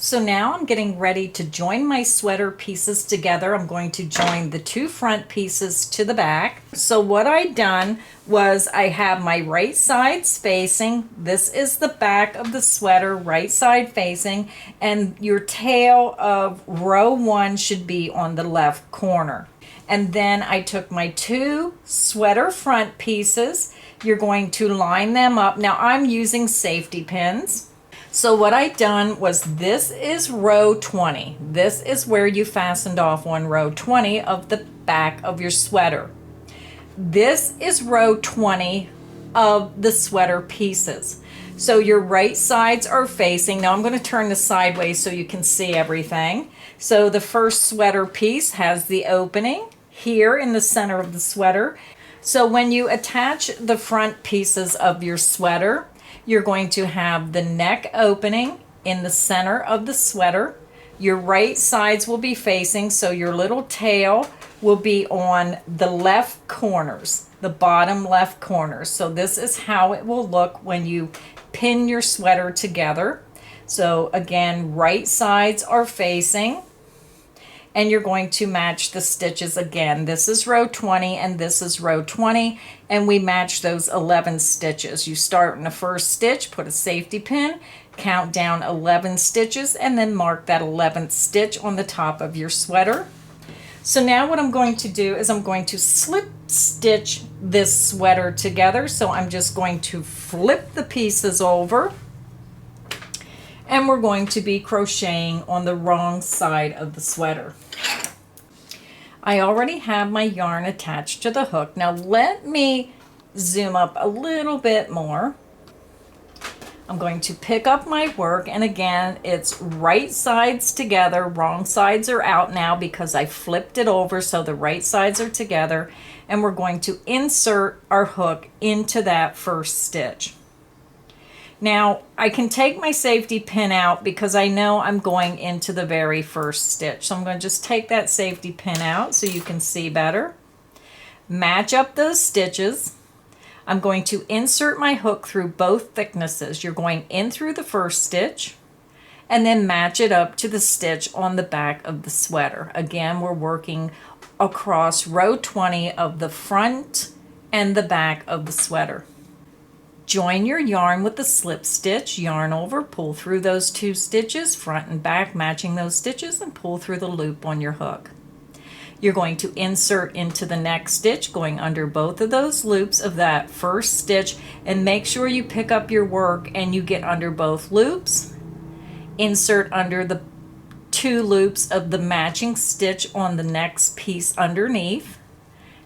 So now I'm getting ready to join my sweater pieces together. I'm going to join the two front pieces to the back. So what I done was I have my right sides facing. This is the back of the sweater, right side facing, and your tail of row 1 should be on the left corner. And then I took my two sweater front pieces. You're going to line them up. Now I'm using safety pins. So what I done was, this is row 20. This is where you fastened off on row 20 of the back of your sweater. This is row 20 of the sweater pieces. So your right sides are facing. Now I'm going to turn this sideways so you can see everything. So the first sweater piece has the opening here in the center of the sweater. So when you attach the front pieces of your sweater, you're going to have the neck opening in the center of the sweater. Your right sides will be facing, so your little tail will be on the left corners, the bottom left corners. So this is how it will look when you pin your sweater together. So again, right sides are facing, and you're going to match the stitches again. This is row 20 and this is row 20, and we match those 11 stitches. You start in the first stitch, put a safety pin, count down 11 stitches, and then mark that 11th stitch on the top of your sweater. So now what I'm going to do is I'm going to slip stitch this sweater together. So I'm just going to flip the pieces over, and we're going to be crocheting on the wrong side of the sweater. I already have my yarn attached to the hook. Now let me zoom up a little bit more. I'm going to pick up my work, and again, it's right sides together, wrong sides are out now because I flipped it over, so the right sides are together, and we're going to insert our hook into that first stitch. Now I can take my safety pin out because I know I'm going into the very first stitch. So I'm going to just take that safety pin out so you can see better. Match up those stitches. I'm going to insert my hook through both thicknesses. You're going in through the first stitch and then match it up to the stitch on the back of the sweater. Again, we're working across row 20 of the front and the back of the sweater. Join your yarn with the slip stitch, yarn over, pull through those two stitches, front and back, matching those stitches, and pull through the loop on your hook. You're going to insert into the next stitch, going under both of those loops of that first stitch, and make sure you pick up your work and you get under both loops. Insert under the two loops of the matching stitch on the next piece underneath,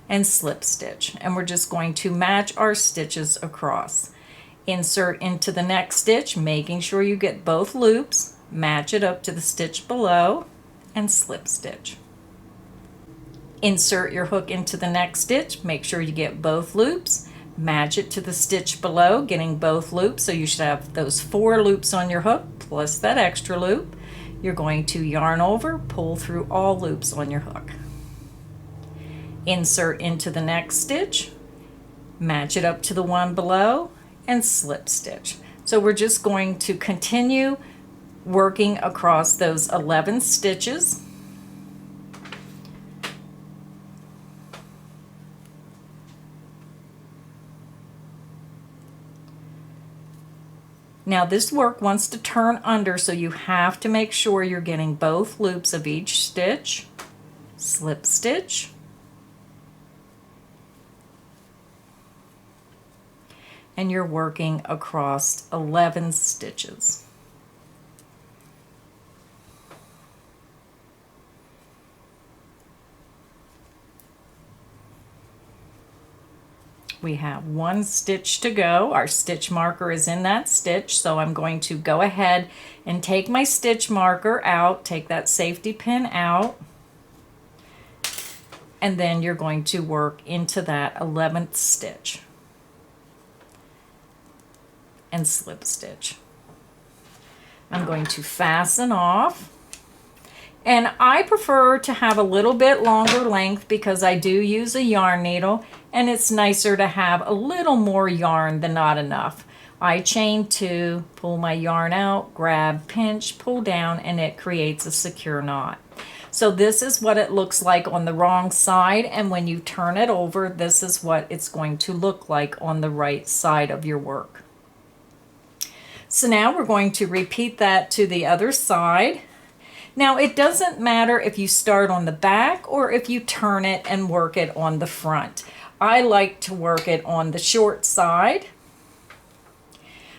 and slip stitch. And we're just going to match our stitches across. Insert into the next stitch, making sure you get both loops, match it up to the stitch below, and slip stitch. Insert your hook into the next stitch, make sure you get both loops, match it to the stitch below, getting both loops, so you should have those 4 loops on your hook plus that extra loop. You're going to yarn over, pull through all loops on your hook. Insert into the next stitch, match it up to the one below, and slip stitch. So we're just going to continue working across those 11 stitches. Now this work wants to turn under, so you have to make sure you're getting both loops of each stitch. Slip stitch. And you're working across 11 stitches. We have 1 stitch to go. Our stitch marker is in that stitch, so I'm going to go ahead and take my stitch marker out, take that safety pin out, and then you're going to work into that 11th stitch and slip stitch. I'm going to fasten off, and I prefer to have a little bit longer length because I do use a yarn needle, and it's nicer to have a little more yarn than not enough. I chain 2, pull my yarn out, grab, pinch, pull down, and it creates a secure knot. So this is what it looks like on the wrong side, and when you turn it over, this is what it's going to look like on the right side of your work. So now we're going to repeat that to the other side. Now it doesn't matter if you start on the back or if you turn it and work it on the front. I like to work it on the short side.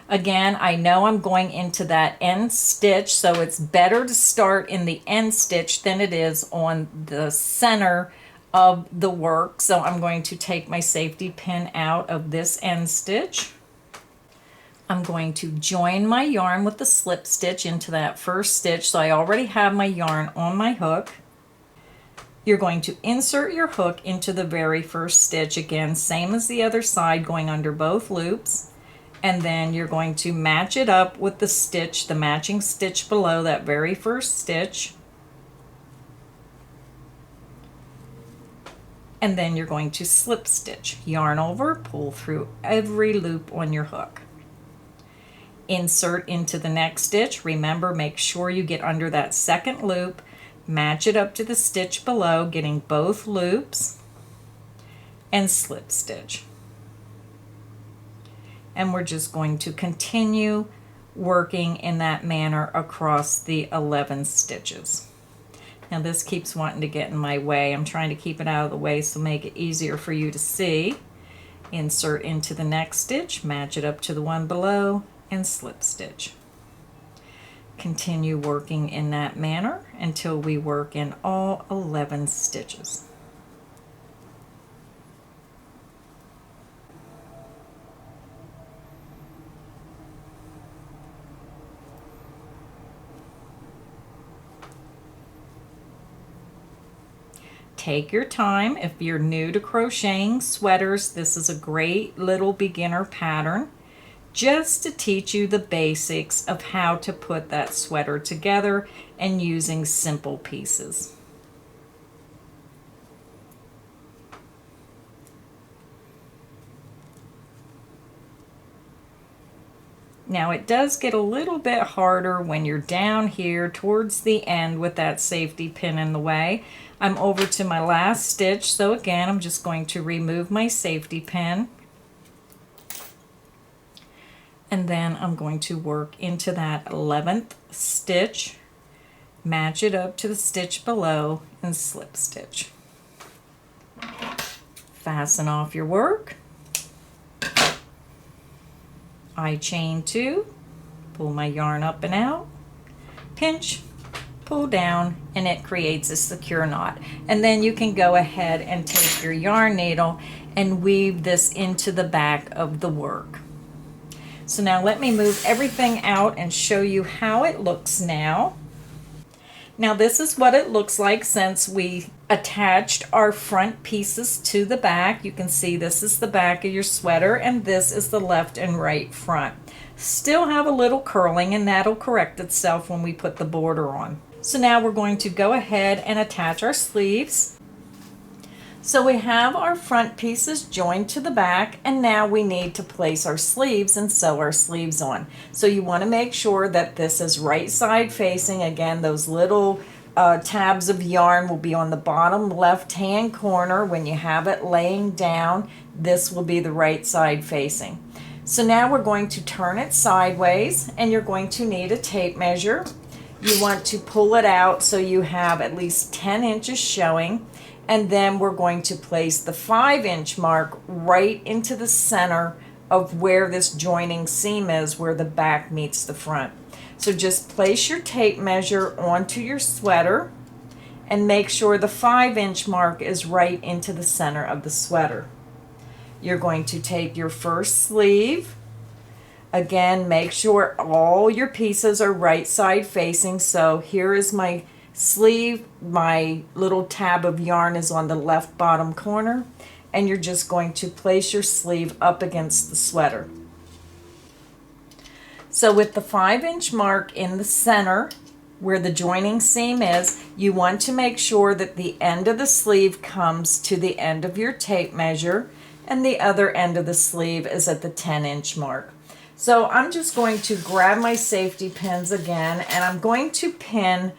Again, I know I'm going into that end stitch, so it's better to start in the end stitch than it is on the center of the work. So I'm going to take my safety pin out of this end stitch. I'm going to join my yarn with the slip stitch into that first stitch. So I already have my yarn on my hook. You're going to insert your hook into the very first stitch. Again, same as the other side, going under both loops. And then you're going to match it up with the stitch, the matching stitch below that very first stitch. And then you're going to slip stitch, yarn over, pull through every loop on your hook. Insert into the next stitch. Remember, make sure you get under that second loop, match it up to the stitch below, getting both loops, and slip stitch. And we're just going to continue working in that manner across the 11 stitches. Now this keeps wanting to get in my way. I'm trying to keep it out of the way so make it easier for you to see. Insert into the next stitch, match it up to the one below, and slip stitch. Continue working in that manner until we work in all 11 stitches. Take your time. If you're new to crocheting sweaters, this is a great little beginner pattern just to teach you the basics of how to put that sweater together and using simple pieces. Now it does get a little bit harder when you're down here towards the end with that safety pin in the way. I'm over to my last stitch, so again I'm just going to remove my safety pin. And then I'm going to work into that 11th stitch, match it up to the stitch below, and slip stitch. Fasten off your work. I chain 2, pull my yarn up and out, pinch, pull down, and it creates a secure knot. And then you can go ahead and take your yarn needle and weave this into the back of the work. So now let me move everything out and show you how it looks now. Now this is what it looks like since we attached our front pieces to the back. You can see this is the back of your sweater and this is the left and right front. Still have a little curling and that'll correct itself when we put the border on. So now we're going to go ahead and attach our sleeves. So we have our front pieces joined to the back, and now we need to place our sleeves and sew our sleeves on. So you want to make sure that this is right side facing. Again, those little tabs of yarn will be on the bottom left hand corner. When you have it laying down, this will be the right side facing. So now we're going to turn it sideways, and you're going to need a tape measure. You want to pull it out so you have at least 10 inches showing. And then we're going to place the 5-inch mark right into the center of where this joining seam is, where the back meets the front. So just place your tape measure onto your sweater and make sure the 5-inch mark is right into the center of the sweater. You're going to take your first sleeve. Again, make sure all your pieces are right side facing. So here is my sleeve, my little tab of yarn is on the left bottom corner, and you're just going to place your sleeve up against the sweater. So with the 5-inch mark in the center where the joining seam is, you want to make sure that the end of the sleeve comes to the end of your tape measure and the other end of the sleeve is at the 10-inch mark. So I'm just going to grab my safety pins again, and I'm going to pin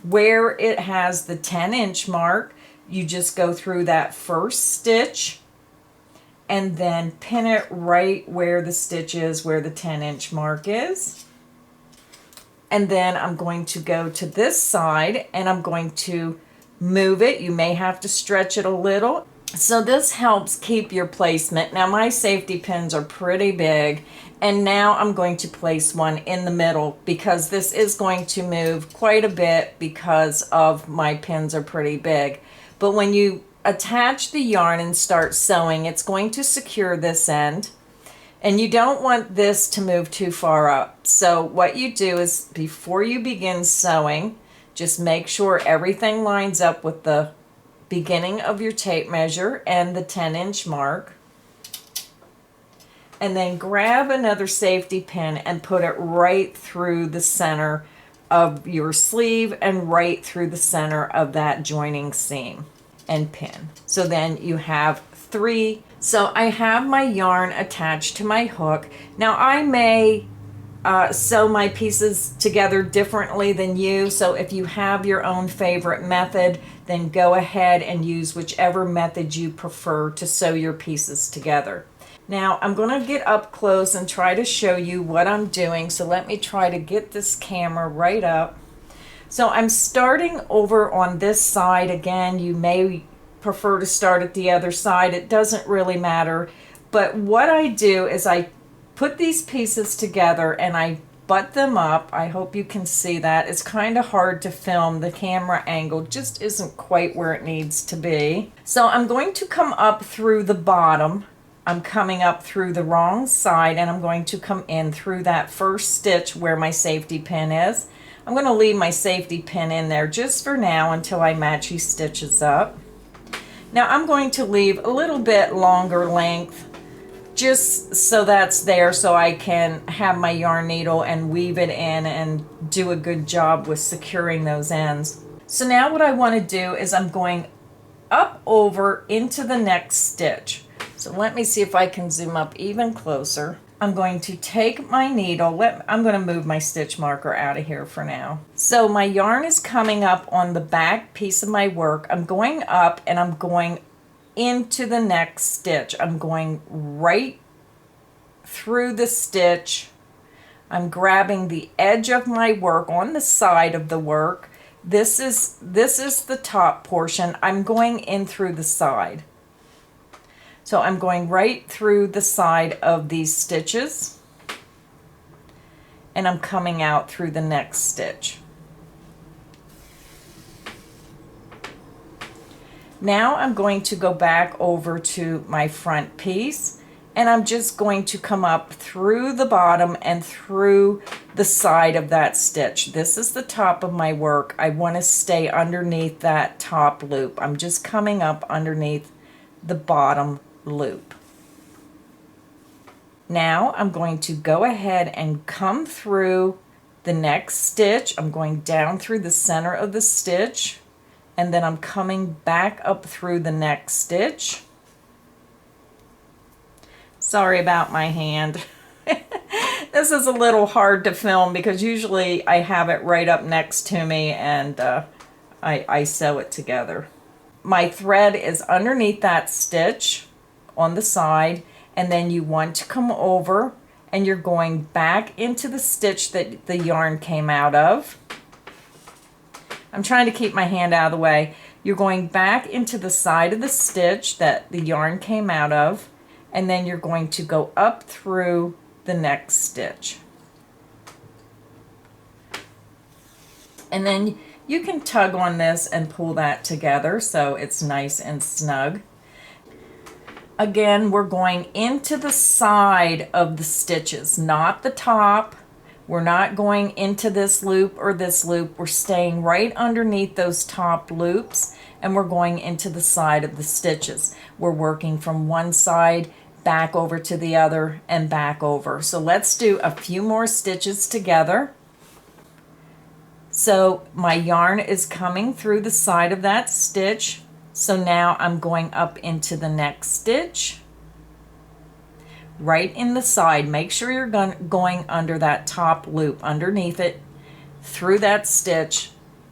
where it has the 10-inch mark. You just go through that first stitch and then pin it right where the stitch is, where the 10-inch mark is. And then I'm going to go to this side and I'm going to move it. You may have to stretch it a little. So this helps keep your placement. Now my safety pins are pretty big, and now I'm going to place one in the middle because this is going to move quite a bit because of my pins are pretty big. But when you attach the yarn and start sewing, it's going to secure this end, and you don't want this to move too far up. So what you do is, before you begin sewing, just make sure everything lines up with the beginning of your tape measure and the 10-inch mark. And then grab another safety pin and put it right through the center of your sleeve and right through the center of that joining seam and pin. So then you have 3. So I have my yarn attached to my hook. Now I may sew my pieces together differently than you, so if you have your own favorite method, then go ahead and use whichever method you prefer to sew your pieces together. Now I'm going to get up close and try to show you what I'm doing, so let me try to get this camera right up. So I'm starting over on this side. Again, you may prefer to start at the other side, it doesn't really matter. But what I do is I put these pieces together and I butt them up. I hope you can see that. It's kind of hard to film. The camera angle just isn't quite where it needs to be. So I'm going to come up through the bottom. I'm coming up through the wrong side, and I'm going to come in through that first stitch where my safety pin is. I'm going to leave my safety pin in there just for now until I match these stitches up. Now I'm going to leave a little bit longer length just so that's there, so I can have my yarn needle and weave it in and do a good job with securing those ends. So now what I want to do is I'm going up over into the next stitch. So let me see if I can zoom up even closer. I'm going to take my needle, I'm going to move my stitch marker out of here for now. So my yarn is coming up on the back piece of my work. I'm going up and I'm going into the next stitch. I'm going right through the stitch. I'm grabbing the edge of my work on the side of the work. This is the top portion. I'm going in through the side. So I'm going right through the side of these stitches, and I'm coming out through the next stitch. Now I'm going to go back over to my front piece, and I'm just going to come up through the bottom and through the side of that stitch. This is the top of my work. I want to stay underneath that top loop. I'm just coming up underneath the bottom loop. Now I'm going to go ahead and come through the next stitch. I'm going down through the center of the stitch, and then I'm coming back up through the next stitch. Sorry about my hand. This is a little hard to film because usually I have it right up next to me and I sew it together. My thread is underneath that stitch on the side, and then you want to come over and you're going back into the stitch that the yarn came out of. I'm trying to keep my hand out of the way. You're going back into the side of the stitch that the yarn came out of, and then you're going to go up through the next stitch. And then you can tug on this and pull that together so it's nice and snug. Again, we're going into the side of the stitches, not the top. We're not going into this loop or this loop. We're staying right underneath those top loops, and we're going into the side of the stitches. We're working from one side back over to the other and back over. So let's do a few more stitches together. So my yarn is coming through the side of that stitch. So now I'm going up into the next stitch. right in the side. Make sure you're going under that top loop, underneath it, through that stitch,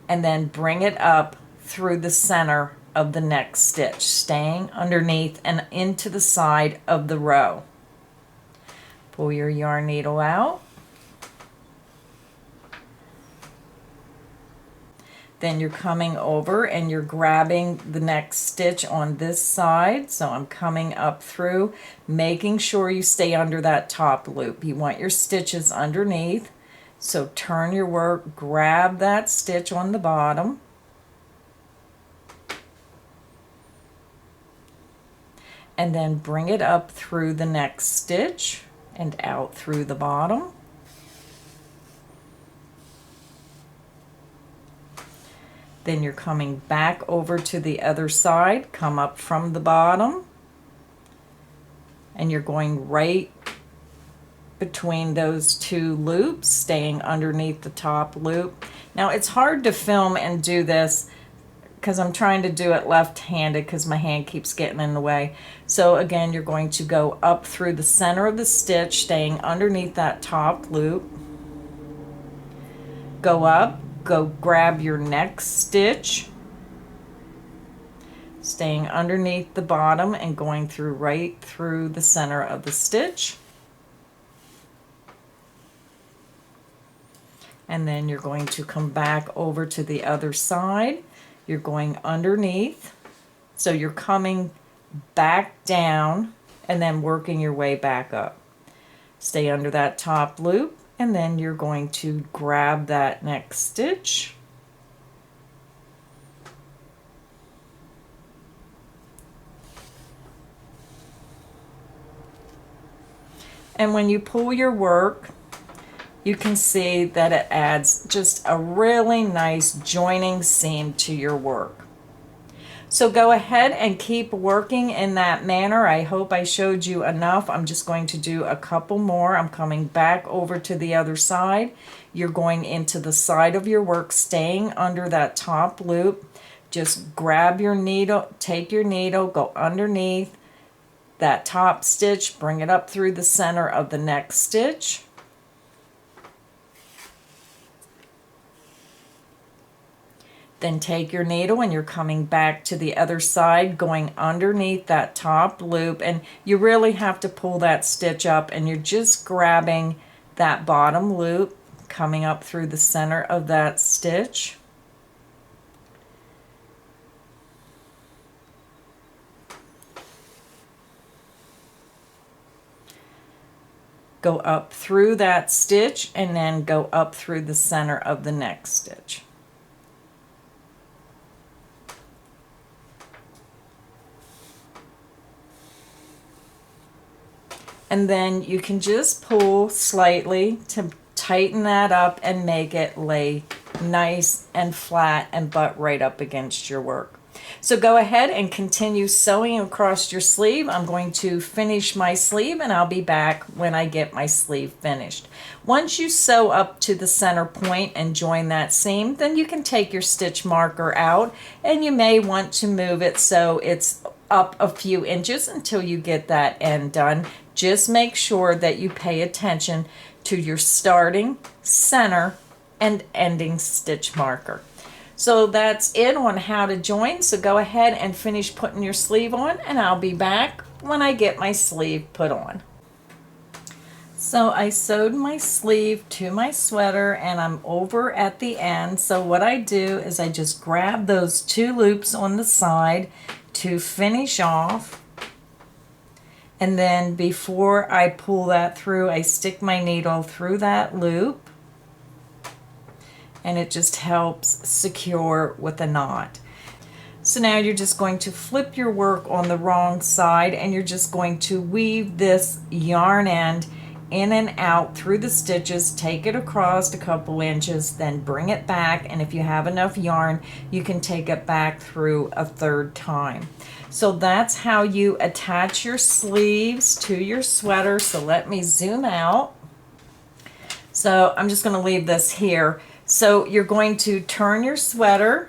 and then bring it up through the center of the next stitch, staying underneath and into the side of the row. Pull your yarn needle out. Then you're coming over and you're grabbing the next stitch on this side. So I'm coming up through, making sure you stay under that top loop. You want your stitches underneath. So turn your work, grab that stitch on the bottom. And then bring it up through the next stitch and out through the bottom. Then you're coming back over to the other side, come up from the bottom, and you're going right between those two loops, staying underneath the top loop. Now it's hard to film and do this because I'm trying to do it left-handed because my hand keeps getting in the way. So again, you're going to go up through the center of the stitch, staying underneath that top loop. Go up, go grab your next stitch, staying underneath the bottom and going through right through the center of the stitch. And then you're going to come back over to the other side. You're going underneath. So you're coming back down and then working your way back up. Stay under that top loop, and then you're going to grab that next stitch. And when you pull your work, you can see that it adds just a really nice joining seam to your work. So go ahead and keep working in that manner. I hope I showed you enough. I'm just going to do a couple more. I'm coming back over to the other side. You're going into the side of your work, staying under that top loop. Just grab your needle, take your needle, go underneath that top stitch, bring it up through the center of the next stitch. Then take your needle and you're coming back to the other side, going underneath that top loop, and you really have to pull that stitch up, and you're just grabbing that bottom loop, coming up through the center of that stitch. Go up through that stitch and then go up through the center of the next stitch. And then you can just pull slightly to tighten that up and make it lay nice and flat and butt right up against your work. So go ahead and continue sewing across your sleeve. I'm going to finish my sleeve and I'll be back when I get my sleeve finished. Once you sew up to the center point and join that seam, then you can take your stitch marker out, and you may want to move it so it's up a few inches until you get that end done. Just make sure that you pay attention to your starting, center, and ending stitch marker. So that's it on how to join. So go ahead and finish putting your sleeve on, and I'll be back when I get my sleeve put on. So I sewed my sleeve to my sweater and I'm over at the end. So what I do is I just grab those two loops on the side to finish off. And then before I pull that through, I stick my needle through that loop, and it just helps secure with a knot. So now you're just going to flip your work on the wrong side, and you're just going to weave this yarn end in and out through the stitches, take it across a couple inches, then bring it back, and if you have enough yarn, you can take it back through a third time. So that's how you attach your sleeves to your sweater. So let me zoom out. So I'm just going to leave this here. So you're going to turn your sweater,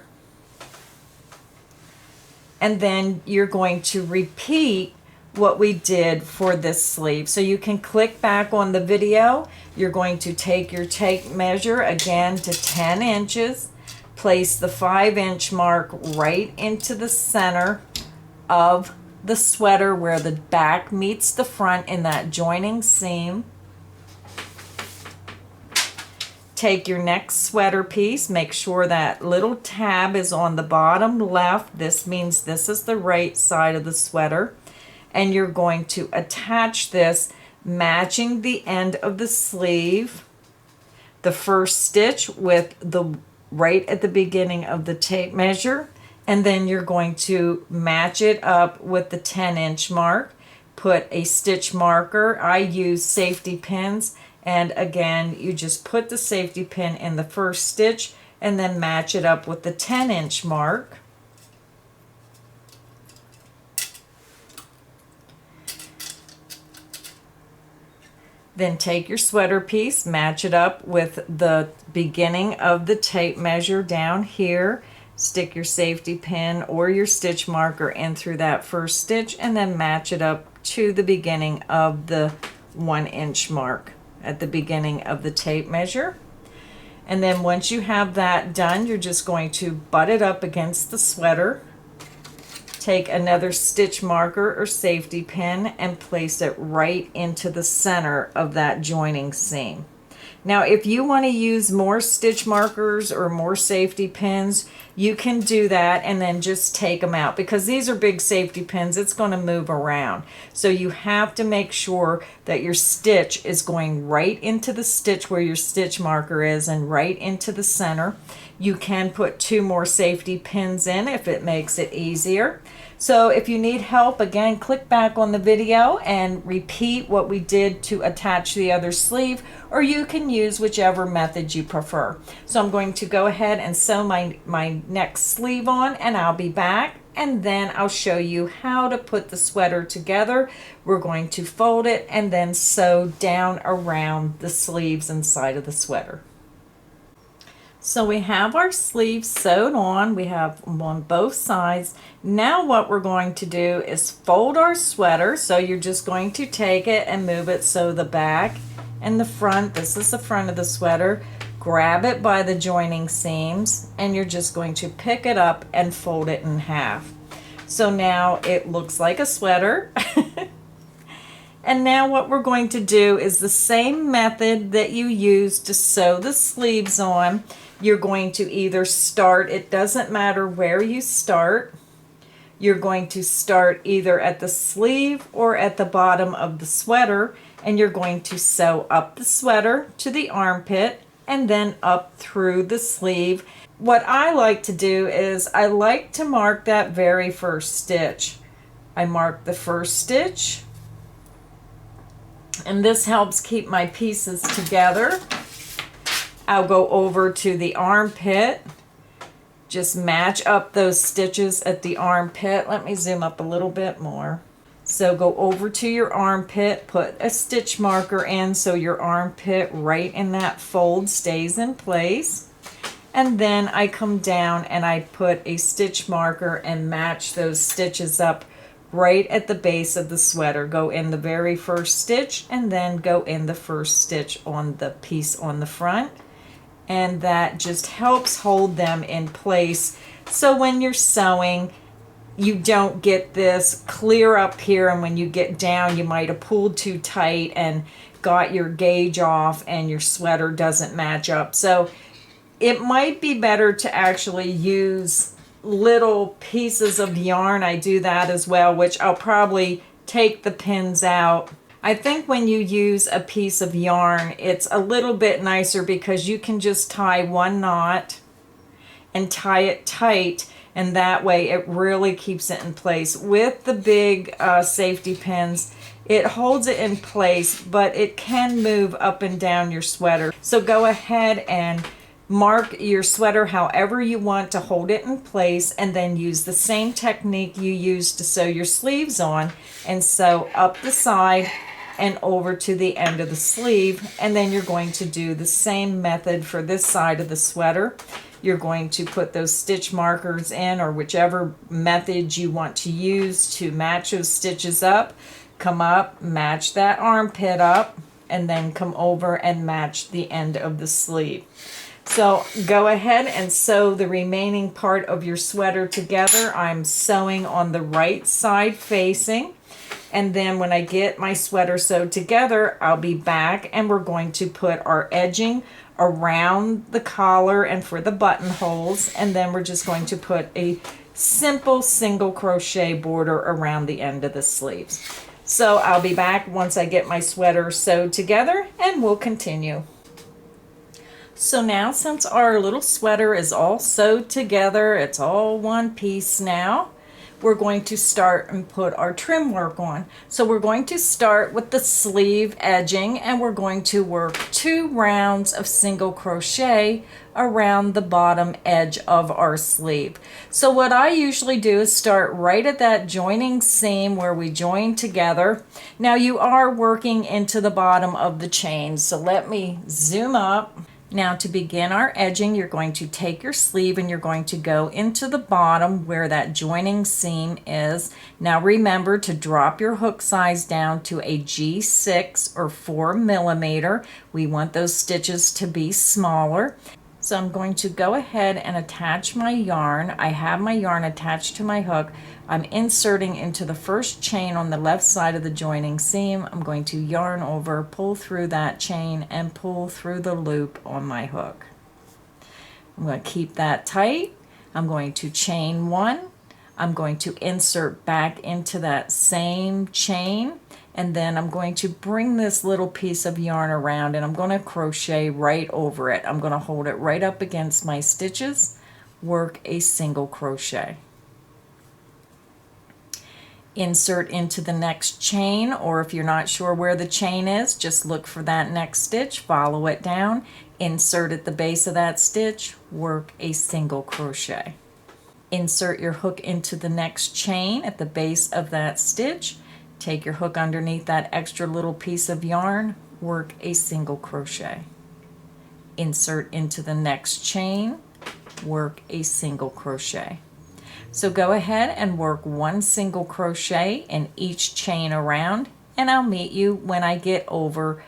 and then you're going to repeat what we did for this sleeve. So you can click back on the video. You're going to take your tape measure again to 10 inches, place the 5-inch mark right into the center of the sweater where the back meets the front in that joining seam. Take your next sweater piece, make sure that little tab is on the bottom left. This means this is the right side of the sweater. And you're going to attach this matching the end of the sleeve, the first stitch with the right at the beginning of the tape measure, and then you're going to match it up with the 10-inch mark. Put a stitch marker. I use safety pins, and again you just put the safety pin in the first stitch and then match it up with the 10-inch mark. Then take your sweater piece, match it up with the beginning of the tape measure down here, stick your safety pin or your stitch marker in through that first stitch, and then match it up to the beginning of the 1-inch mark at the beginning of the tape measure. And then once you have that done, you're just going to butt it up against the sweater. Take another stitch marker or safety pin and place it right into the center of that joining seam. Now, if you want to use more stitch markers or more safety pins, you can do that and then just take them out, because these are big safety pins. It's going to move around. So you have to make sure that your stitch is going right into the stitch where your stitch marker is and right into the center. You can put 2 more safety pins in if it makes it easier. So if you need help, again, click back on the video and repeat what we did to attach the other sleeve, or you can use whichever method you prefer. So I'm going to go ahead and sew my next sleeve on, and I'll be back, and then I'll show you how to put the sweater together. We're going to fold it and then sew down around the sleeves inside of the sweater. So we have our sleeves sewed on. We have them on both sides. Now what we're going to do is fold our sweater. So you're just going to take it and move it so the back and the front, this is the front of the sweater, grab it by the joining seams, and you're just going to pick it up and fold it in half. So now it looks like a sweater. And now what we're going to do is the same method that you used to sew the sleeves on. You're going to either start, it doesn't matter where you start, you're going to start either at the sleeve or at the bottom of the sweater, and you're going to sew up the sweater to the armpit and then up through the sleeve. What I like to do is I like to mark that very first stitch. I mark the first stitch, and this helps keep my pieces together. I'll go over to the armpit, just match up those stitches at the armpit. Let me zoom up a little bit more. So go over to your armpit, put a stitch marker in so your armpit right in that fold stays in place. And then I come down and I put a stitch marker and match those stitches up right at the base of the sweater. Go in the very first stitch and then go in the first stitch on the piece on the front. And that just helps hold them in place. So when you're sewing, you don't get this clear up here, and when you get down, you might have pulled too tight and got your gauge off and your sweater doesn't match up. So it might be better to actually use little pieces of yarn. I do that as well, which I'll probably take the pins out. I think when you use a piece of yarn, it's a little bit nicer because you can just tie one knot and tie it tight, and that way it really keeps it in place. With the big safety pins, it holds it in place, but it can move up and down your sweater. So go ahead and mark your sweater however you want to hold it in place, and then use the same technique you used to sew your sleeves on and sew up the side and over to the end of the sleeve. And then you're going to do the same method for this side of the sweater. You're going to put those stitch markers in, or whichever method you want to use to match those stitches up. Come up, match that armpit up, and then come over and match the end of the sleeve. So go ahead and sew the remaining part of your sweater together. I'm sewing on the right side facing. And then when I get my sweater sewed together, I'll be back and we're going to put our edging around the collar and for the buttonholes. And then we're just going to put a simple single crochet border around the end of the sleeves. So I'll be back once I get my sweater sewed together and we'll continue. So now, since our little sweater is all sewed together, it's all one piece now, we're going to start and put our trim work on. So we're going to start with the sleeve edging, and we're going to work 2 rounds of single crochet around the bottom edge of our sleeve. So what I usually do is start right at that joining seam where we join together. Now you are working into the bottom of the chain, so let me zoom up. Now to begin our edging, you're going to take your sleeve and you're going to go into the bottom where that joining seam is. Now remember to drop your hook size down to a G6 or 4 millimeter. We want those stitches to be smaller. So I'm going to go ahead and attach my yarn. I have my yarn attached to my hook. I'm inserting into the first chain on the left side of the joining seam. I'm going to yarn over, pull through that chain, and pull through the loop on my hook. I'm going to keep that tight. I'm going to chain 1. I'm going to insert back into that same chain, and then I'm going to bring this little piece of yarn around and I'm going to crochet right over it. I'm going to hold it right up against my stitches, work a single crochet. Insert into the next chain, or if you're not sure where the chain is, just look for that next stitch, follow it down, insert at the base of that stitch, work a single crochet. Insert your hook into the next chain at the base of that stitch, take your hook underneath that extra little piece of yarn, work a single crochet. Insert into the next chain, work a single crochet. So go ahead and work 1 single crochet in each chain around, and I'll meet you when I get over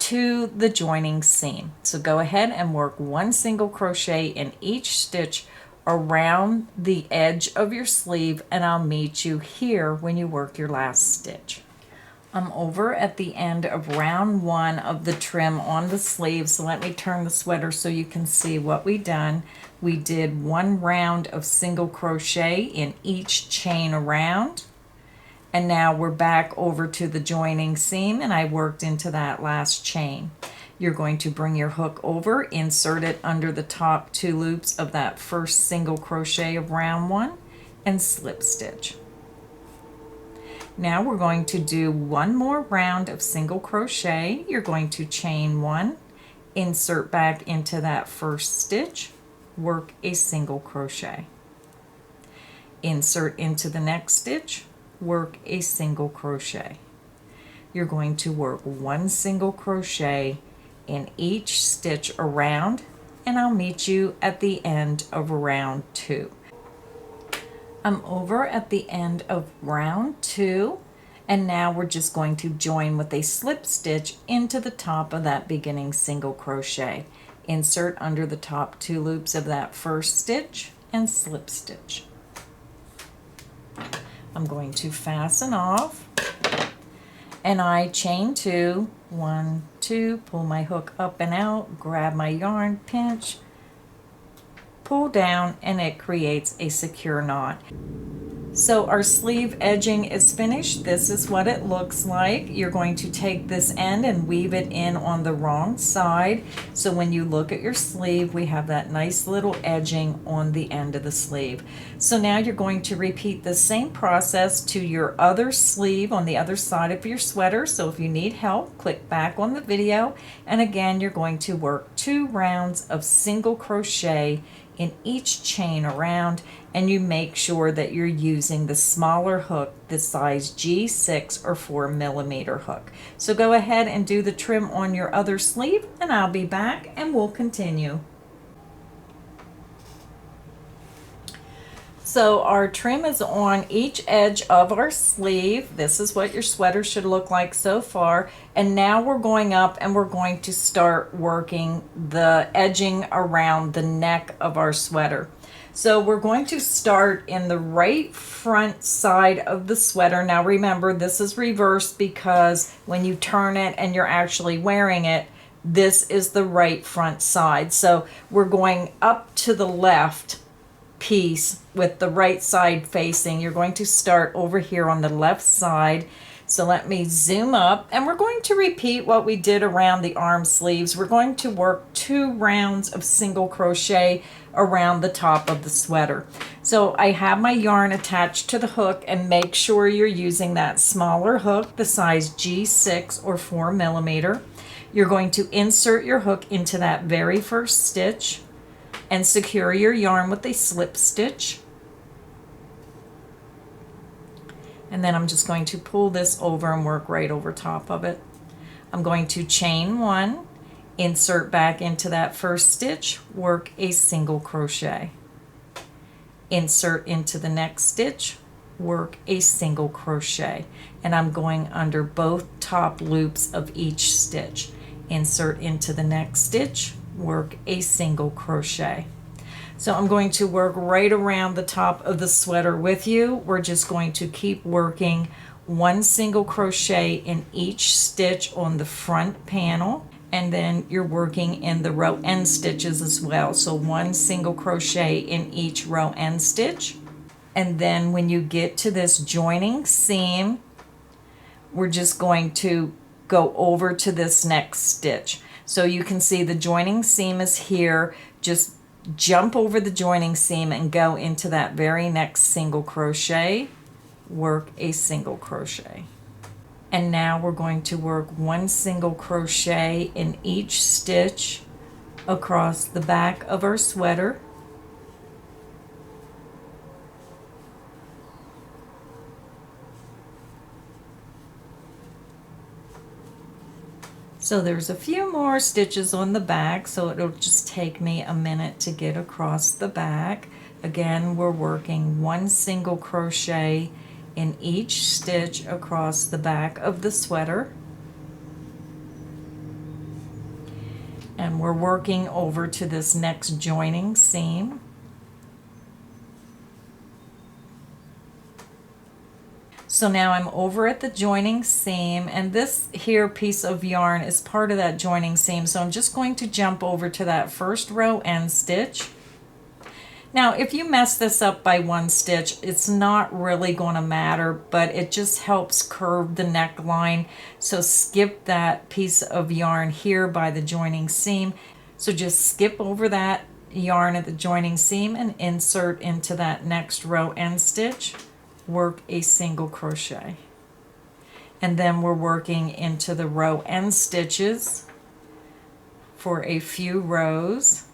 to the joining seam. So go ahead and work 1 single crochet in each stitch around the edge of your sleeve, and I'll meet you here when you work your last stitch. I'm over at the end of round 1 of the trim on the sleeve, so let me turn the sweater so you can see what we done. We did 1 round of single crochet in each chain around, and now we're back over to the joining seam, and I worked into that last chain. You're going to bring your hook over, insert it under the top 2 loops of that first single crochet of round 1, and slip stitch. Now we're going to do 1 more round of single crochet. You're going to chain 1, insert back into that first stitch, work a single crochet. Insert into the next stitch, work a single crochet. You're going to work 1 single crochet in each stitch around, and I'll meet you at the end of round 2. I'm over at the end of round 2, and now we're just going to join with a slip stitch into the top of that beginning single crochet. Insert under the top 2 loops of that first stitch and slip stitch. I'm going to fasten off, and I chain 2, 1, 2, pull my hook up and out, grab my yarn, pinch, pull down, and it creates a secure knot. So our sleeve edging is finished. This is what it looks like. You're going to take this end and weave it in on the wrong side. So when you look at your sleeve, we have that nice little edging on the end of the sleeve. So now you're going to repeat the same process to your other sleeve on the other side of your sweater. So if you need help, click back on the video. And again, you're going to work 2 rounds of single crochet in each chain around, and you make sure that you're using the smaller hook, the size G6 or 4 millimeter hook. So go ahead and do the trim on your other sleeve, and I'll be back and we'll continue. So our trim is on each edge of our sleeve. This is what your sweater should look like so far. And now we're going up and we're going to start working the edging around the neck of our sweater. So we're going to start in the right front side of the sweater. Now remember, this is reversed because when you turn it and you're actually wearing it, this is the right front side. So we're going up to the left piece with the right side facing. You're going to start over here on the left side. So let me zoom up, and we're going to repeat what we did around the arm sleeves. We're going to work 2 rounds of single crochet around the top of the sweater. So I have my yarn attached to the hook, and make sure you're using that smaller hook, the size G6 or 4 millimeter. You're going to insert your hook into that very first stitch and secure your yarn with a slip stitch. And then I'm just going to pull this over and work right over top of it. I'm going to chain 1, insert back into that first stitch, work a single crochet. Insert into the next stitch, work a single crochet. And I'm going under both top loops of each stitch. Insert into the next stitch, work a single crochet. So I'm going to work right around the top of the sweater with you. We're just going to keep working 1 single crochet in each stitch on the front panel, and then you're working in the row end stitches as well. So 1 single crochet in each row end stitch. And then when you get to this joining seam, we're just going to go over to this next stitch. So you can see the joining seam is here. Just jump over the joining seam and go into that very next single crochet, work a single crochet. And now we're going to work 1 single crochet in each stitch across the back of our sweater. So there's a few more stitches on the back, so it'll just take me a minute to get across the back. Again, we're working 1 single crochet in each stitch across the back of the sweater. And we're working over to this next joining seam. So now I'm over at the joining seam, and this here piece of yarn is part of that joining seam. So I'm just going to jump over to that first row end stitch. Now, if you mess this up by 1 stitch, it's not really going to matter, but it just helps curve the neckline. So skip that piece of yarn here by the joining seam. So just skip over that yarn at the joining seam and insert into that next row end stitch. Work a single crochet, and then we're working into the row end stitches for a few rows,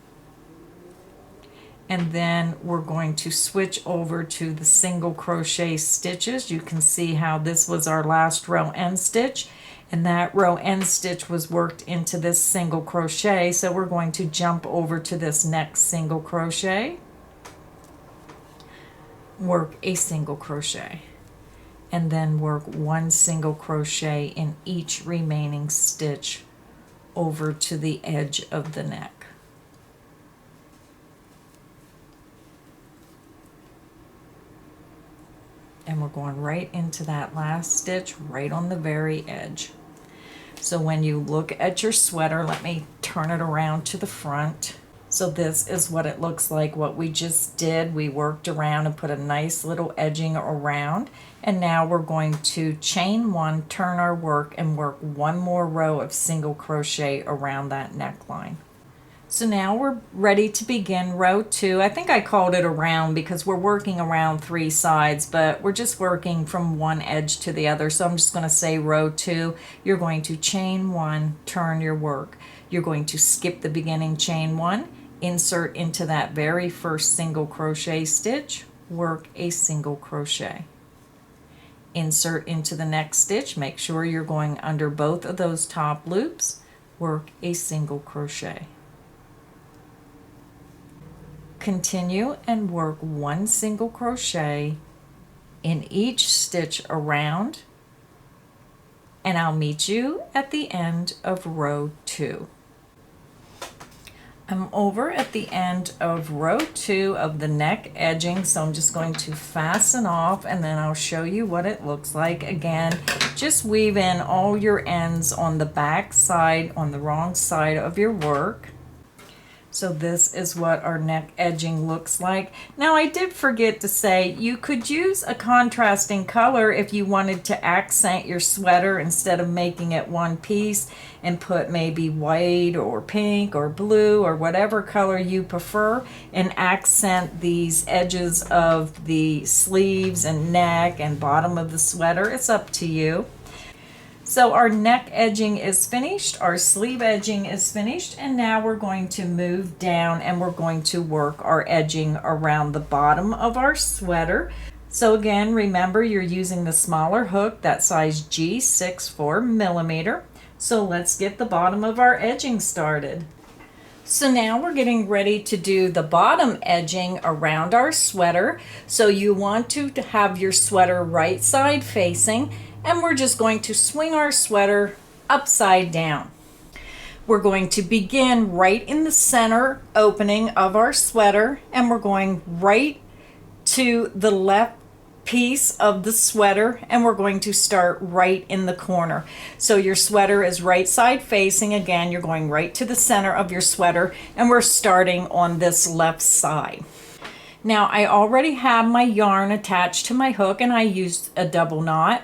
and then we're going to switch over to the single crochet stitches. You can see how this was our last row end stitch, and that row end stitch was worked into this single crochet. So we're going to jump over to this next single crochet, work a single crochet, and then work 1 single crochet in each remaining stitch over to the edge of the neck. And we're going right into that last stitch right on the very edge. So when you look at your sweater, let me turn it around to the front. So this is what it looks like, what we just did. We worked around and put a nice little edging around. And now we're going to chain 1, turn our work, and work 1 more row of single crochet around that neckline. So now we're ready to begin row 2. I think I called it around because we're working around 3 sides, but we're just working from one edge to the other. So I'm just going to say row 2. You're going to chain 1, turn your work. You're going to skip the beginning chain 1, insert into that very first single crochet stitch, work a single crochet. Insert into the next stitch, make sure you're going under both of those top loops, work a single crochet. Continue and work 1 single crochet in each stitch around, and I'll meet you at the end of row 2. I'm over at the end of row 2 of the neck edging, so I'm just going to fasten off and then I'll show you what it looks like. Again, just weave in all your ends on the back side, on the wrong side of your work. So this is what our neck edging looks like. Now I did forget to say you could use a contrasting color if you wanted to accent your sweater instead of making it one piece, and put maybe white or pink or blue or whatever color you prefer and accent these edges of the sleeves and neck and bottom of the sweater. It's up to you. So our neck edging is finished, our sleeve edging is finished, and now we're going to move down and we're going to work our edging around the bottom of our sweater. So again, remember you're using the smaller hook, that size G6 4mm. So let's get the bottom of our edging started. So now we're getting ready to do the bottom edging around our sweater. So you want to have your sweater right side facing, and we're just going to swing our sweater upside down. We're going to begin right in the center opening of our sweater, and we're going right to the left piece of the sweater, and we're going to start right in the corner. So your sweater is right side facing. Again, you're going right to the center of your sweater, and we're starting on this left side. Now I already have my yarn attached to my hook, and I used a double knot.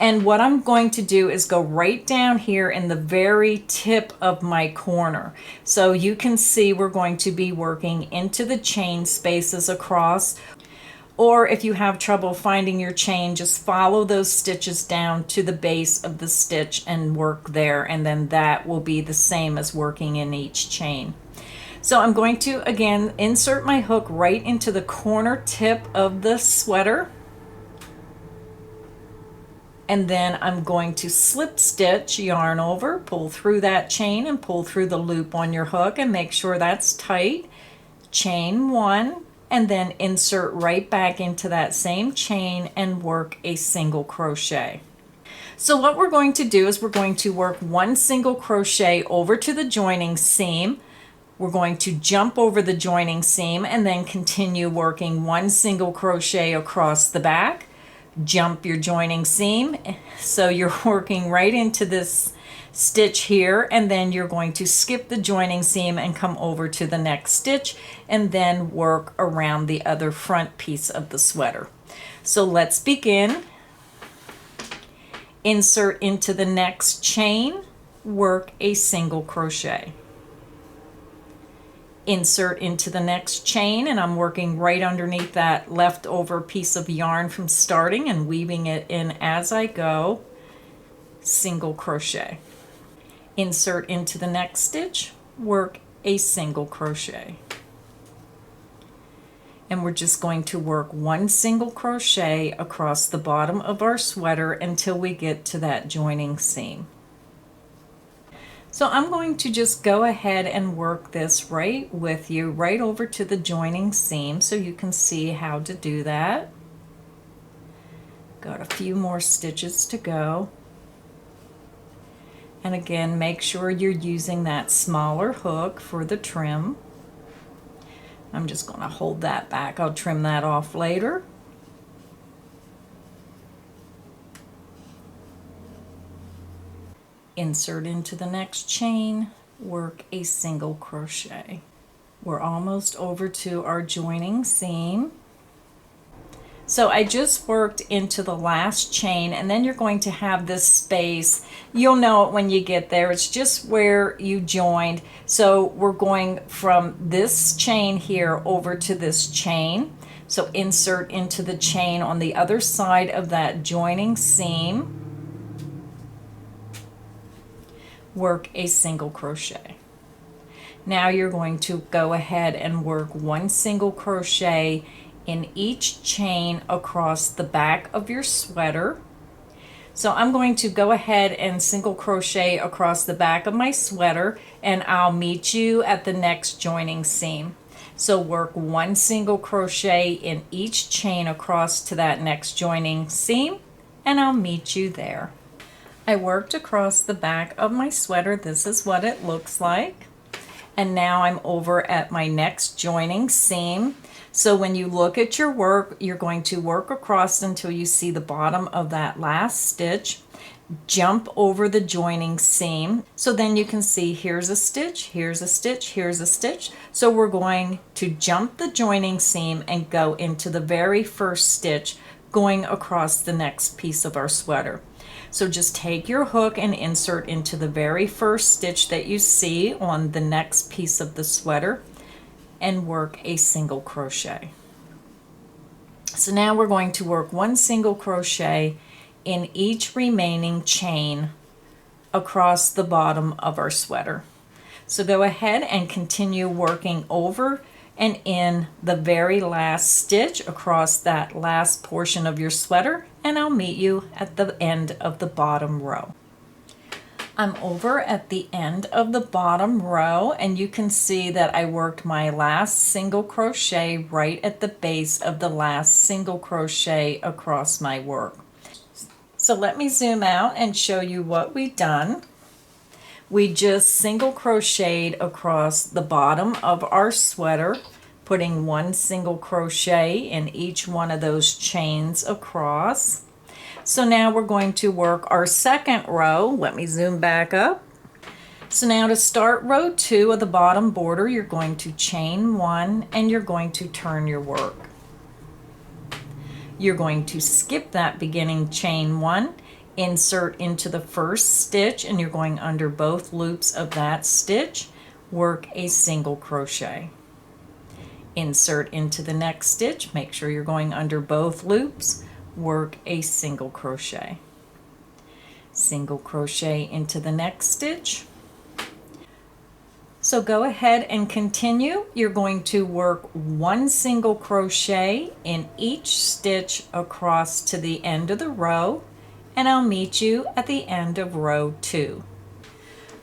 And what I'm going to do is go right down here in the very tip of my corner. So you can see we're going to be working into the chain spaces across. Or if you have trouble finding your chain, just follow those stitches down to the base of the stitch and work there. And then that will be the same as working in each chain. So I'm going to, again, insert my hook right into the corner tip of the sweater. And then I'm going to slip stitch, yarn over, pull through that chain and pull through the loop on your hook and make sure that's tight. Chain 1, and then insert right back into that same chain and work a single crochet. So what we're going to do is we're going to work 1 single crochet over to the joining seam. We're going to jump over the joining seam and then continue working 1 single crochet across the back. Jump your joining seam, so you're working right into this stitch here, and then you're going to skip the joining seam and come over to the next stitch and then work around the other front piece of the sweater. So let's begin. Insert into the next chain, work a single crochet. Insert into the next chain, and I'm working right underneath that leftover piece of yarn from starting and weaving it in as I go. Single crochet. Insert into the next stitch, work a single crochet. And we're just going to work 1 single crochet across the bottom of our sweater until we get to that joining seam. So I'm going to just go ahead and work this right with you, right over to the joining seam so you can see how to do that. Got a few more stitches to go. And again, make sure you're using that smaller hook for the trim. I'm just going to hold that back. I'll trim that off later. Insert into the next chain, work a single crochet. We're almost over to our joining seam. So I just worked into the last chain, and then you're going to have this space. You'll know it when you get there. It's just where you joined. So we're going from this chain here over to this chain. So insert into the chain on the other side of that joining seam. Work a single crochet. Now you're going to go ahead and work 1 single crochet in each chain across the back of your sweater. So I'm going to go ahead and single crochet across the back of my sweater, and I'll meet you at the next joining seam. So work 1 single crochet in each chain across to that next joining seam, and I'll meet you there. I worked across the back of my sweater. This is what it looks like. And now I'm over at my next joining seam. So when you look at your work, you're going to work across until you see the bottom of that last stitch. Jump over the joining seam. So then you can see here's a stitch, here's a stitch, here's a stitch. So we're going to jump the joining seam and go into the very first stitch going across the next piece of our sweater. So just take your hook and insert into the very first stitch that you see on the next piece of the sweater and work a single crochet. So now we're going to work 1 single crochet in each remaining chain across the bottom of our sweater. So go ahead and continue working over and in the very last stitch across that last portion of your sweater, and I'll meet you at the end of the bottom row. I'm over at the end of the bottom row, and you can see that I worked my last single crochet right at the base of the last single crochet across my work. So let me zoom out and show you what we've done. We just single crocheted across the bottom of our sweater, putting 1 single crochet in each one of those chains across. So now we're going to work our second row. Let me zoom back up. So now to start row 2 of the bottom border, you're going to chain 1 and you're going to turn your work. You're going to skip that beginning chain 1, insert into the first stitch, and you're going under both loops of that stitch, work a single crochet. Insert into the next stitch, make sure you're going under both loops, work a single crochet. Single crochet into the next stitch. So go ahead and continue. You're going to work 1 single crochet in each stitch across to the end of the row, and I'll meet you at the end of row 2.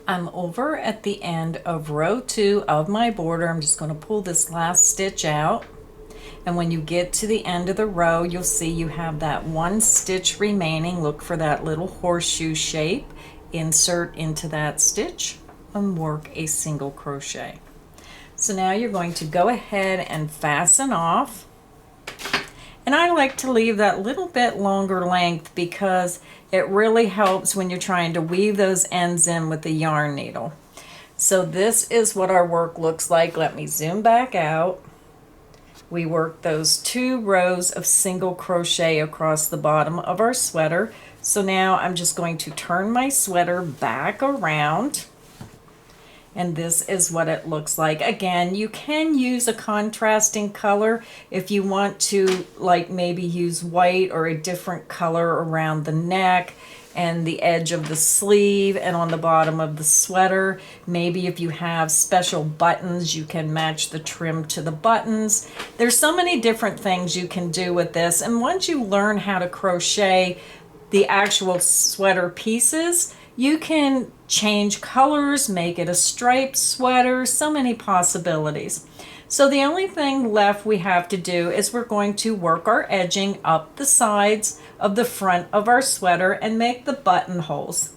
I'm over at the end of row 2 of my border. I'm just going to pull this last stitch out, and when you get to the end of the row, you'll see you have that 1 stitch remaining. Look for that little horseshoe shape. Insert into that stitch and work a single crochet. So now you're going to go ahead and fasten off, and I like to leave that little bit longer length because it really helps when you're trying to weave those ends in with the yarn needle. So this is what our work looks like. Let me zoom back out. We worked those 2 rows of single crochet across the bottom of our sweater. So now I'm just going to turn my sweater back around, and this is what it looks like. Again, you can use a contrasting color if you want to, like maybe use white or a different color around the neck and the edge of the sleeve and on the bottom of the sweater. Maybe if you have special buttons, you can match the trim to the buttons. There's so many different things you can do with this, and once you learn how to crochet the actual sweater pieces, you can change colors, make it a striped sweater, so many possibilities. So the only thing left we have to do is we're going to work our edging up the sides of the front of our sweater and make the buttonholes.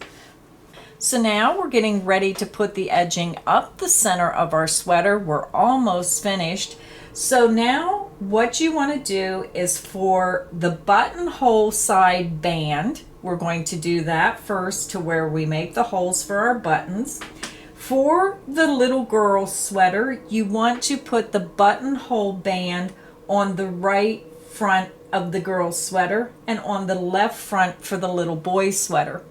So now we're getting ready to put the edging up the center of our sweater. We're almost finished. So now what you want to do is for the buttonhole side band, we're going to do that first to where we make the holes for our buttons. For the little girl sweater, you want to put the buttonhole band on the right front of the girl's sweater and on the left front for the little boy sweater.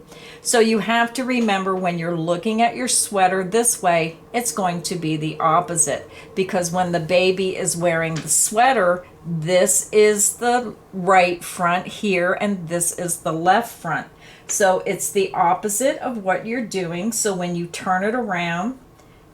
So you have to remember when you're looking at your sweater this way, it's going to be the opposite, because when the baby is wearing the sweater, this is the right front here and this is the left front. So it's the opposite of what you're doing. So when you turn it around,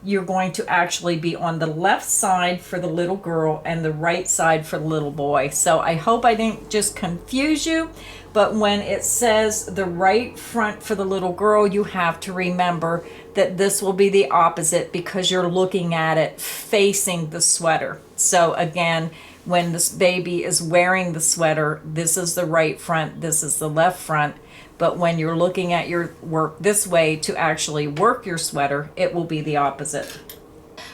you're going to actually be on the left side for the little girl and the right side for the little boy. So I hope I didn't just confuse you, But when it says the right front for the little girl, you have to remember that this will be the opposite because you're looking at it facing the sweater. So again, when this baby is wearing the sweater, this is the right front, this is the left front. But when you're looking at your work this way to actually work your sweater, it will be the opposite.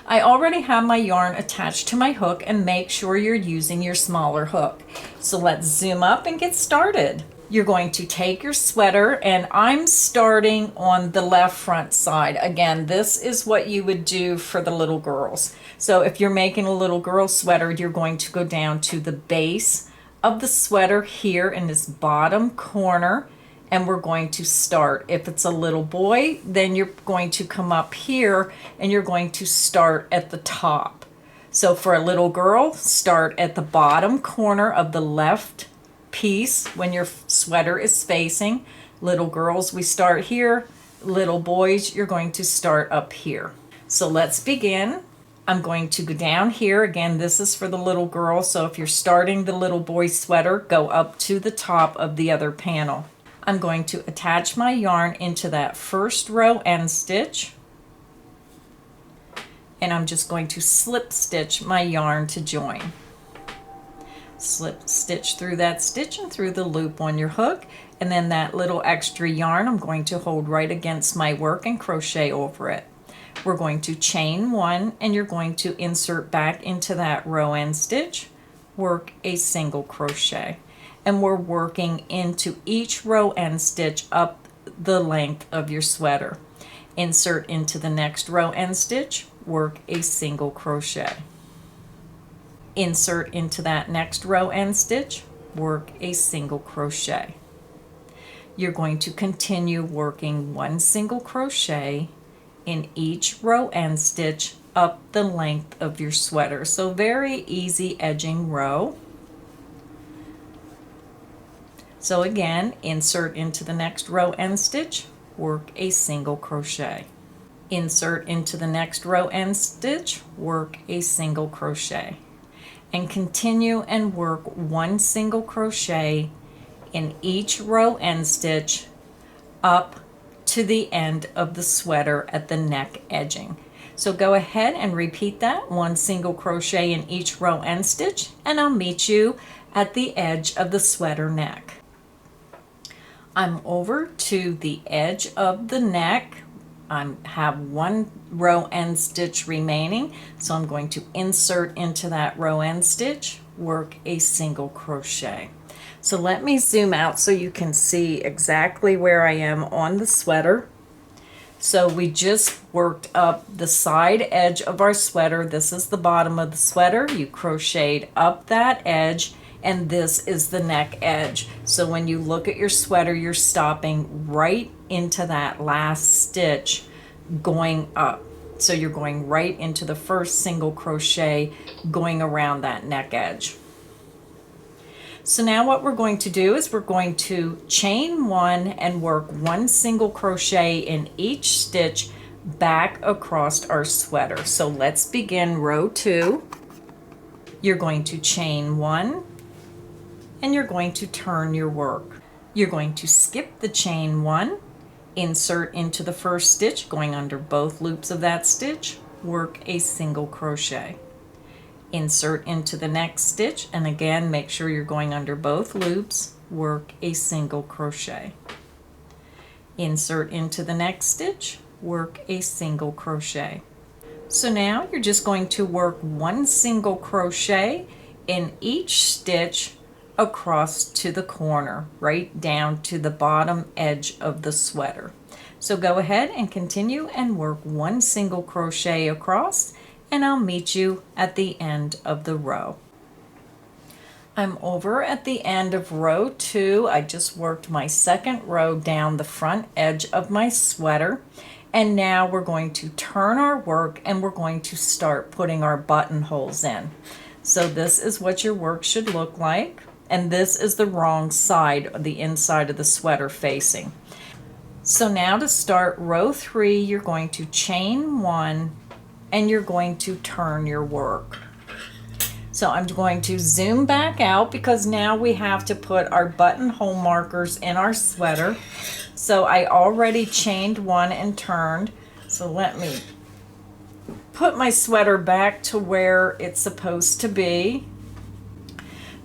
I already have my yarn attached to my hook, and make sure you're using your smaller hook. So let's zoom up and get started. You're going to take your sweater, and I'm starting on the left front side. Again, this is what you would do for the little girls. So if you're making a little girl sweater, you're going to go down to the base of the sweater here in this bottom corner, and we're going to start. If it's a little boy, then you're going to come up here and you're going to start at the top. So for a little girl, start at the bottom corner of the left piece when your sweater is facing. Little girls, we start here. Little boys, you're going to start up here. So let's begin. I'm going to go down here. Again, this is for the little girl. So if you're starting the little boy sweater, go up to the top of the other panel. I'm going to attach my yarn into that first row end stitch, and I'm just going to slip stitch my yarn to join. Slip stitch through that stitch and through the loop on your hook, and then that little extra yarn I'm going to hold right against my work and crochet over it. We're going to chain one, and you're going to insert back into that row end stitch, work a single crochet. And we're working into each row end stitch up the length of your sweater. Insert into the next row end stitch, work a single crochet. Insert into that next row end stitch, work a single crochet. You're going to continue working one single crochet in each row end stitch up the length of your sweater. So very easy edging row. So again, insert into the next row end stitch, work a single crochet. Insert into the next row end stitch, work a single crochet. And continue and work one single crochet in each row end stitch up to the end of the sweater at the neck edging. So go ahead and repeat that, one single crochet in each row end stitch, and I'll meet you at the edge of the sweater neck. I'm over to the edge of the neck. I have one row end stitch remaining, so I'm going to insert into that row end stitch, work a single crochet. So let me zoom out so you can see exactly where I am on the sweater. So we just worked up the side edge of our sweater. This is the bottom of the sweater. You crocheted up that edge, and this is the neck edge. So when you look at your sweater, you're stopping right into that last stitch going up. So you're going right into the first single crochet going around that neck edge. So now what we're going to do is we're going to chain one and work one single crochet in each stitch back across our sweater. So let's begin row 2. You're going to chain one, and you're going to turn your work. You're going to skip the chain one, insert into the first stitch, going under both loops of that stitch, work a single crochet. Insert into the next stitch, and again, make sure you're going under both loops, work a single crochet. Insert into the next stitch, work a single crochet. So now you're just going to work one single crochet in each stitch across to the corner, right down to the bottom edge of the sweater. So go ahead and continue and work one single crochet across, and I'll meet you at the end of the row. I'm over at the end of row 2. I just worked my second row down the front edge of my sweater, and now we're going to turn our work and we're going to start putting our buttonholes in. So this is what your work should look like, and this is the wrong side, the inside of the sweater facing. So now to start row 3, you're going to chain one and you're going to turn your work. So I'm going to zoom back out because now we have to put our buttonhole markers in our sweater. So I already chained one and turned. So let me put my sweater back to where it's supposed to be.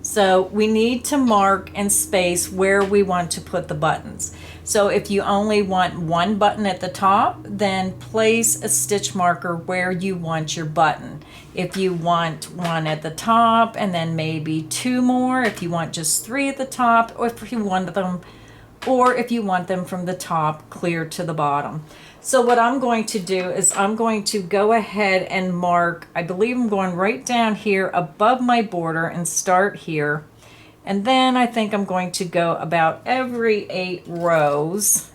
So we need to mark and space where we want to put the buttons. So if you only want one button at the top, then place a stitch marker where you want your button. If you want one at the top and then maybe two more, if you want just three at the top, or if you want them from the top clear to the bottom. So what I'm going to do is I'm going to go ahead and mark, I believe I'm going right down here above my border and start here. And then I think I'm going to go about every 8 rows.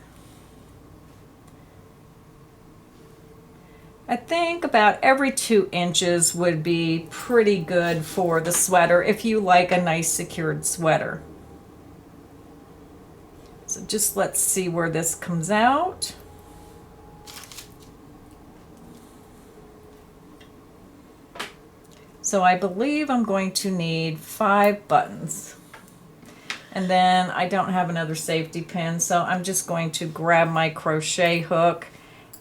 I think about every 2 inches would be pretty good for the sweater if you like a nice secured sweater. So just let's see where this comes out. So I believe I'm going to need 5 buttons. And then I don't have another safety pin, so I'm just going to grab my crochet hook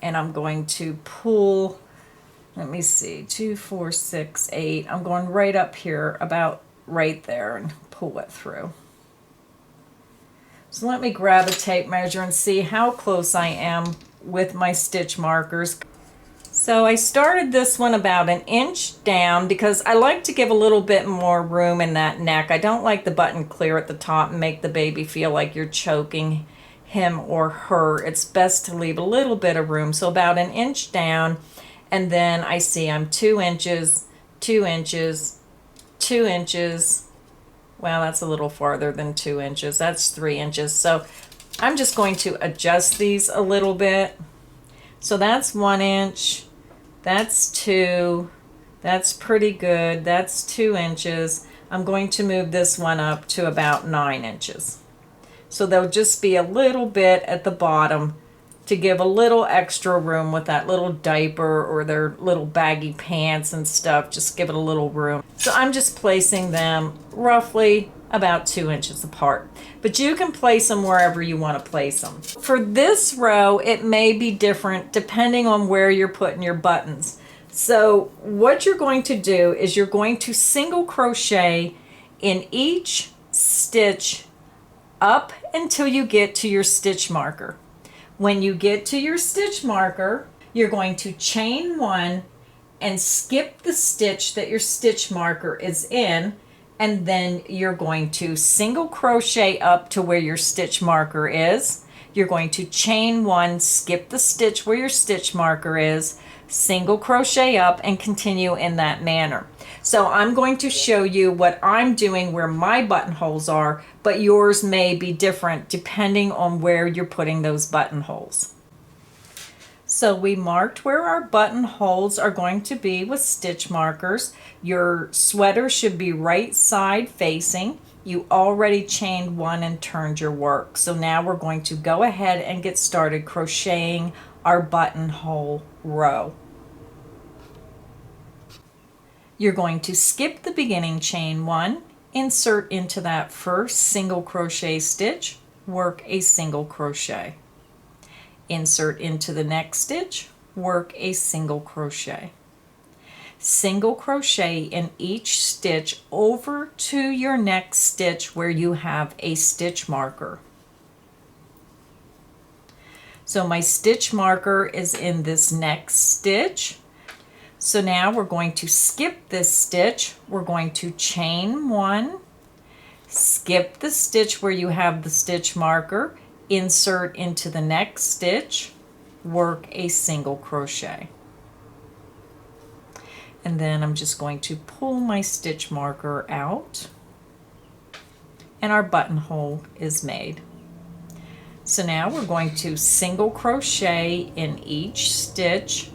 and I'm going to pull, let me see, 2, 4, 6, 8. I'm going right up here, about right there, and pull it through. So let me grab a tape measure and see how close I am with my stitch markers. So I started this one about 1 inch down because I like to give a little bit more room in that neck. I don't like the button clear at the top and make the baby feel like you're choking him or her. It's best to leave a little bit of room. So about 1 inch down, and then I see I'm 2 inches, 2 inches, 2 inches. Well, that's a little farther than 2 inches. That's 3 inches. So I'm just going to adjust these a little bit. So that's 1 inch, that's 2, that's pretty good, that's 2 inches. I'm going to move this one up to about 9 inches. So there'll just be a little bit at the bottom to give a little extra room with that little diaper or their little baggy pants and stuff. Just give it a little room. So I'm just placing them roughly about 2 inches apart, but you can place them wherever you want to place them. For this row, it may be different depending on where you're putting your buttons. So what you're going to do is you're going to single crochet in each stitch up until you get to your stitch marker. When you get to your stitch marker, you're going to chain 1 and skip the stitch that your stitch marker is in, and then you're going to single crochet up to where your stitch marker is. You're going to chain 1, skip the stitch where your stitch marker is, single crochet up, and continue in that manner. So I'm going to show you what I'm doing where my buttonholes are, but yours may be different depending on where you're putting those buttonholes. So we marked where our buttonholes are going to be with stitch markers. Your sweater should be right side facing. You already chained 1 and turned your work. So now we're going to go ahead and get started crocheting our buttonhole row. You're going to skip the beginning chain 1, insert into that first single crochet stitch, work a single crochet. Insert into the next stitch, work a single crochet. Single crochet in each stitch over to your next stitch where you have a stitch marker. So my stitch marker is in this next stitch. So now we're going to skip this stitch. We're going to chain 1, skip the stitch where you have the stitch marker, insert into the next stitch, work a single crochet. And then I'm just going to pull my stitch marker out, and our buttonhole is made. So now we're going to single crochet in each stitch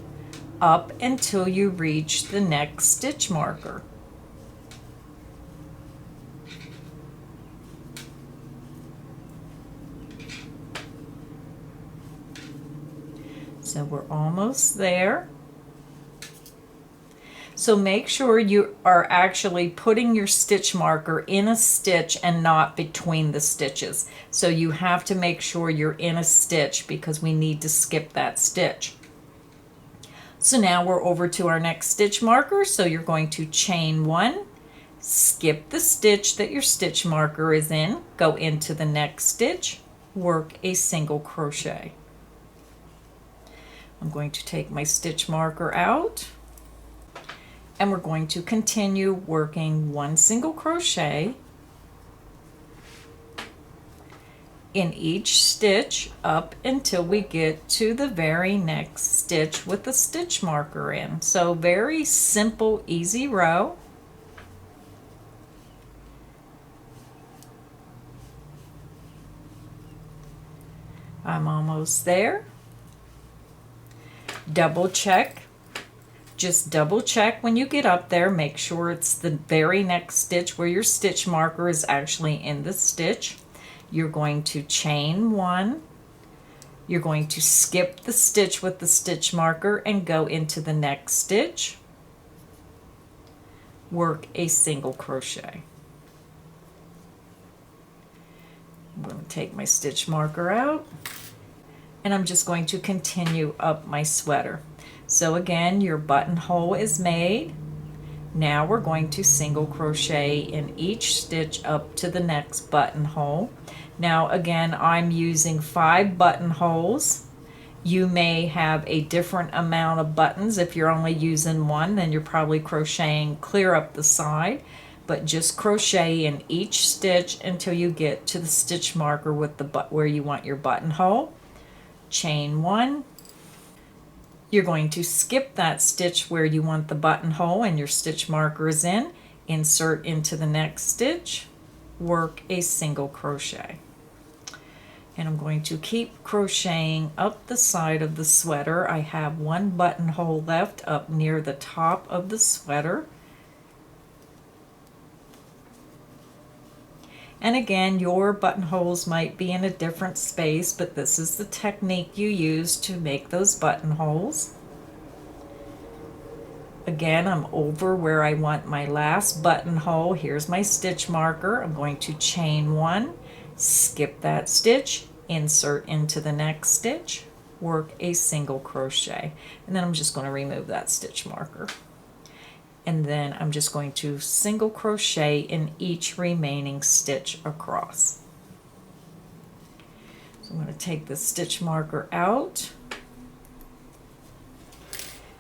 up until you reach the next stitch marker. So we're almost there. So make sure you are actually putting your stitch marker in a stitch and not between the stitches. So you have to make sure you're in a stitch because we need to skip that stitch. So now we're over to our next stitch marker. So you're going to chain one, skip the stitch that your stitch marker is in, go into the next stitch, work a single crochet. I'm going to take my stitch marker out, and we're going to continue working one single crochet in each stitch up until we get to the very next stitch with the stitch marker in. So very simple, easy row. I'm almost there. Double check. Just double check when you get up there. Make sure it's the very next stitch where your stitch marker is actually in the stitch. You're going to chain one. You're going to skip the stitch with the stitch marker and go into the next stitch. Work a single crochet. I'm going to take my stitch marker out, and I'm just going to continue up my sweater. So again, your buttonhole is made. Now we're going to single crochet in each stitch up to the next buttonhole. Now again, I'm using 5 buttonholes. You may have a different amount of buttons. If you're only using one, then you're probably crocheting clear up the side. But just crochet in each stitch until you get to the stitch marker with the where you want your buttonhole. Chain one. You're going to skip that stitch where you want the buttonhole and your stitch marker is in. Insert into the next stitch. Work a single crochet. And I'm going to keep crocheting up the side of the sweater. I have one buttonhole left up near the top of the sweater. And again, your buttonholes might be in a different space, but this is the technique you use to make those buttonholes. Again, I'm over where I want my last buttonhole. Here's my stitch marker. I'm going to chain one, skip that stitch, insert into the next stitch, work a single crochet. And then I'm just going to remove that stitch marker. And then I'm just going to single crochet in each remaining stitch across. So I'm going to take the stitch marker out,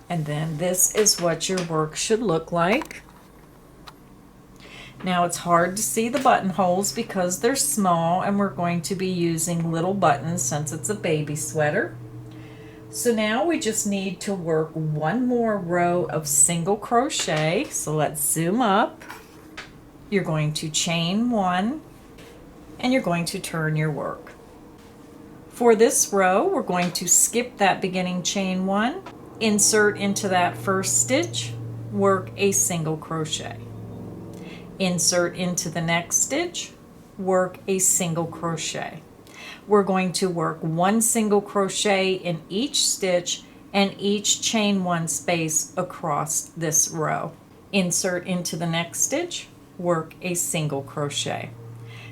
and then this is what your work should look like. Now it's hard to see the buttonholes because they're small, and we're going to be using little buttons since it's a baby sweater. So now we just need to work one more row of single crochet. So let's zoom up. You're going to chain one, and you're going to turn your work. For this row, we're going to skip that beginning chain one, insert into that first stitch, work a single crochet. Insert into the next stitch, work a single crochet. We're going to work one single crochet in each stitch and each chain one space across this row. Insert into the next stitch, work a single crochet.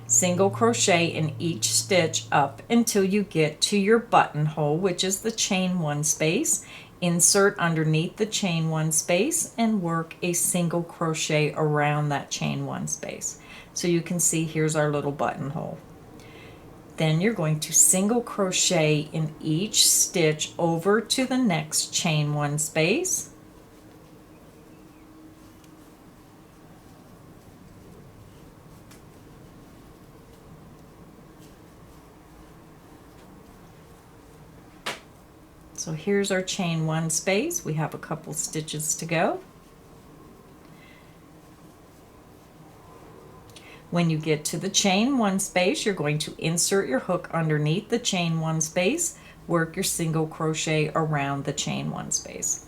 Single crochet in each stitch up until you get to your buttonhole, which is the chain one space. Insert underneath the chain one space and work a single crochet around that chain one space. So you can see here's our little buttonhole. Then you're going to single crochet in each stitch over to the next chain one space. So here's our chain one space. We have a couple stitches to go. When you get to the chain one space, you're going to insert your hook underneath the chain one space, work your single crochet around the chain one space.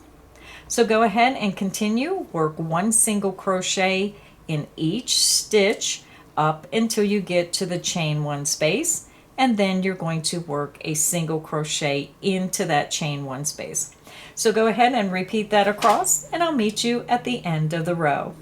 So go ahead and continue, work one single crochet in each stitch up until you get to the chain one space, and then you're going to work a single crochet into that chain one space. So go ahead and repeat that across, and I'll meet you at the end of the row.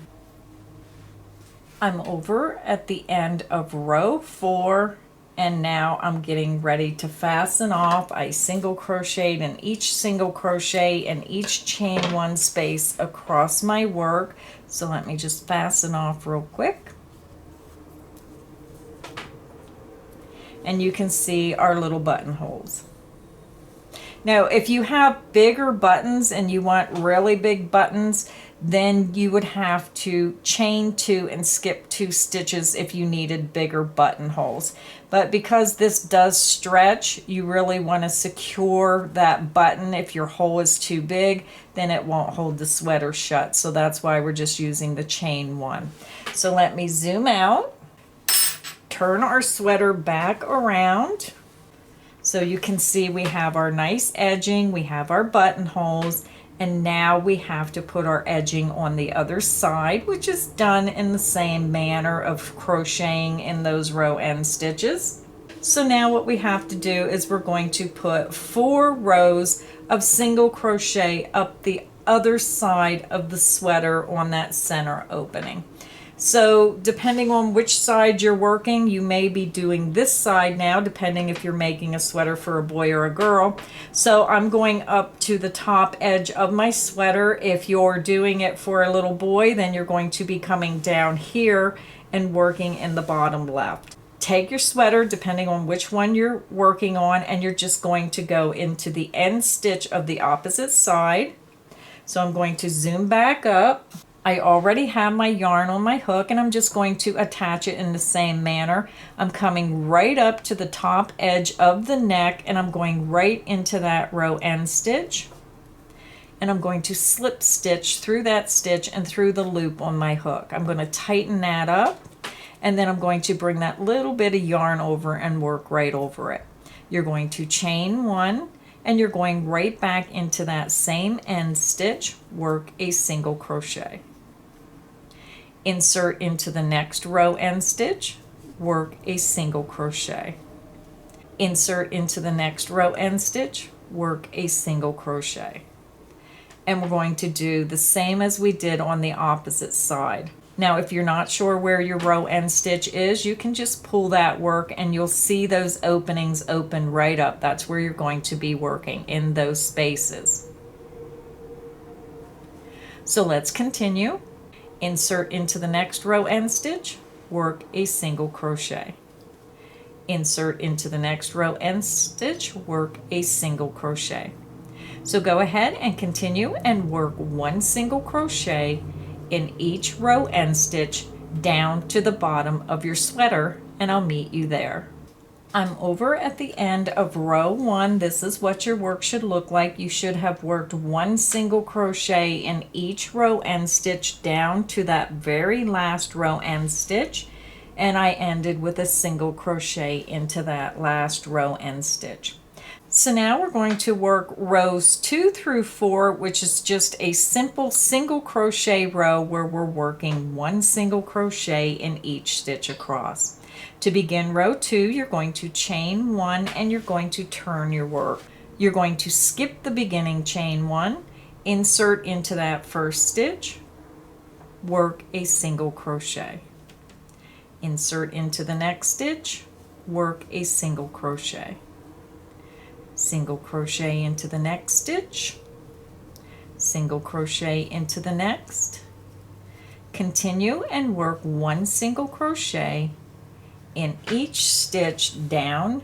I'm over at the end of row 4, and now I'm getting ready to fasten off. I single crocheted in each single crochet and each chain 1 space across my work. So let me just fasten off real quick. And you can see our little buttonholes. Now, if you have bigger buttons and you want really big buttons, then you would have to chain 2 and skip 2 stitches if you needed bigger buttonholes. But because this does stretch, you really want to secure that button. If your hole is too big, then it won't hold the sweater shut. So that's why we're just using the chain 1. So let me zoom out, turn our sweater back around. So you can see we have our nice edging, we have our buttonholes, and now we have to put our edging on the other side, which is done in the same manner of crocheting in those row end stitches. So now what we have to do is we're going to put 4 rows of single crochet up the other side of the sweater on that center opening. So depending on which side you're working, you may be doing this side now, depending if you're making a sweater for a boy or a girl. So I'm going up to the top edge of my sweater. If you're doing it for a little boy, then you're going to be coming down here and working in the bottom left. Take your sweater, depending on which one you're working on, and you're just going to go into the end stitch of the opposite side. So I'm going to zoom back up. I already have my yarn on my hook, and I'm just going to attach it in the same manner. I'm coming right up to the top edge of the neck, and I'm going right into that row end stitch. And I'm going to slip stitch through that stitch and through the loop on my hook. I'm going to tighten that up, and then I'm going to bring that little bit of yarn over and work right over it. You're going to chain 1, and you're going right back into that same end stitch, work a single crochet. Insert into the next row end stitch, work a single crochet. Insert into the next row end stitch, work a single crochet. And we're going to do the same as we did on the opposite side. Now, if you're not sure where your row end stitch is, you can just pull that work and you'll see those openings open right up. That's where you're going to be working, in those spaces. So let's continue. Insert into the next row end stitch, work a single crochet. Insert into the next row end stitch, work a single crochet. So go ahead and continue and work 1 single crochet in each row end stitch down to the bottom of your sweater, and I'll meet you there. I'm over at the end of row 1. This is what your work should look like. You should have worked 1 single crochet in each row end stitch down to that very last row end stitch, and I ended with a single crochet into that last row end stitch. So now we're going to work rows 2 through 4, which is just a simple single crochet row where we're working 1 single crochet in each stitch across. To begin row 2, you're going to chain 1 and you're going to turn your work. You're going to skip the beginning chain 1, insert into that first stitch, work a single crochet. Insert into the next stitch, work a single crochet. Single crochet into the next stitch, single crochet into the next. Continue and work 1 single crochet in each stitch down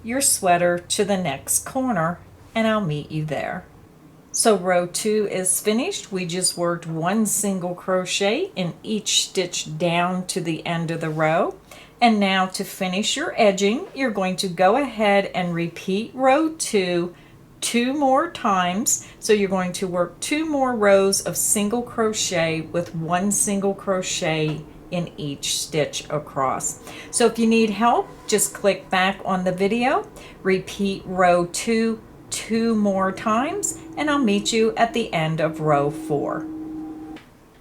your sweater to the next corner, and I'll meet you there. So row 2 is finished. We just worked 1 single crochet in each stitch down to the end of the row. And now to finish your edging, you're going to go ahead and repeat row 2 2 more times. So you're going to work 2 more rows of single crochet with 1 single crochet in each stitch across. So if you need help, just click back on the video, repeat row 2 2 more times, and I'll meet you at the end of row 4.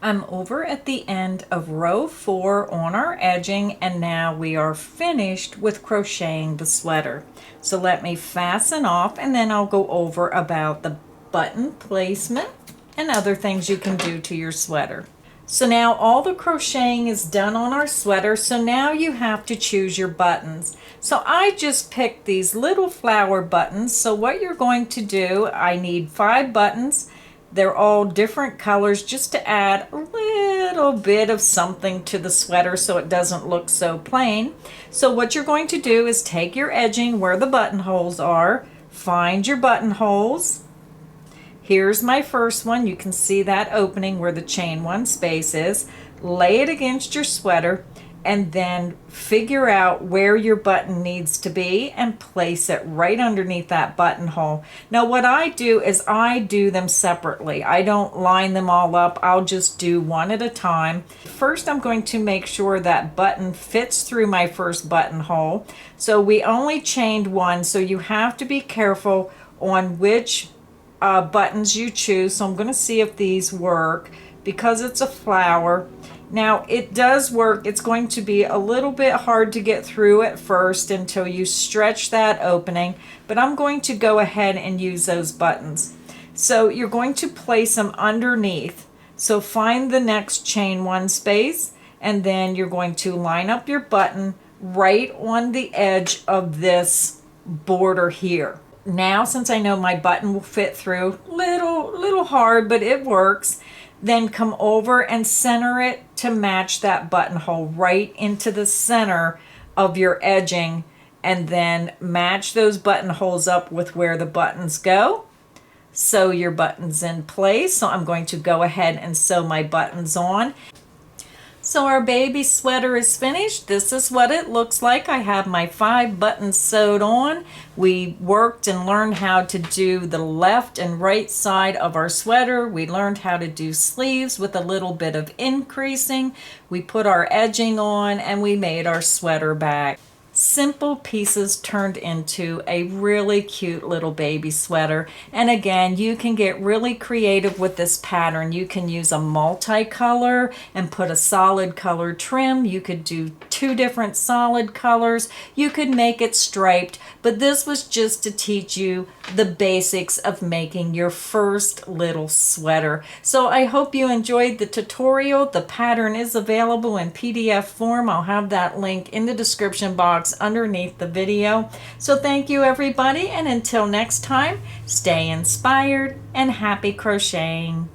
I'm over at the end of row 4 on our edging, and now we are finished with crocheting the sweater. So let me fasten off, and then I'll go over about the button placement and other things you can do to your sweater. So now all the crocheting is done on our sweater, so now you have to choose your buttons. So I just picked these little flower buttons. So what you're going to do, I need 5 buttons. They're all different colors just to add a little bit of something to the sweater so it doesn't look so plain. So what you're going to do is take your edging where the buttonholes are, find your buttonholes. Here's my first one. You can see that opening where the chain 1 space is. Lay it against your sweater and then figure out where your button needs to be and place it right underneath that buttonhole. Now what I do is I do them separately. I don't line them all up. I'll just do one at a time. First, I'm going to make sure that button fits through my first buttonhole. So we only chained 1, so you have to be careful on which buttons you choose. So I'm going to see if these work because it's a flower. Now it does work. It's going to be a little bit hard to get through at first until you stretch that opening, but I'm going to go ahead and use those buttons. So you're going to place them underneath. So find the next chain 1 space, and then you're going to line up your button right on the edge of this border here. Now, since I know my button will fit through, little hard, but it works. Then come over and center it to match that buttonhole right into the center of your edging, and then match those buttonholes up with where the buttons go. Sew your buttons in place. So I'm going to go ahead and sew my buttons on. So our baby sweater is finished. This is what it looks like. I have my 5 buttons sewed on. We worked and learned how to do the left and right side of our sweater. We learned how to do sleeves with a little bit of increasing. We put our edging on and we made our sweater back. Simple pieces turned into a really cute little baby sweater. And again, you can get really creative with this pattern. You can use a multicolor and put a solid color trim. You could do 2 different solid colors. You could make it striped, but this was just to teach you the basics of making your first little sweater. So I hope you enjoyed the tutorial. The pattern is available in PDF form. I'll have that link in the description box underneath the video. So thank you everybody, and until next time, stay inspired and happy crocheting.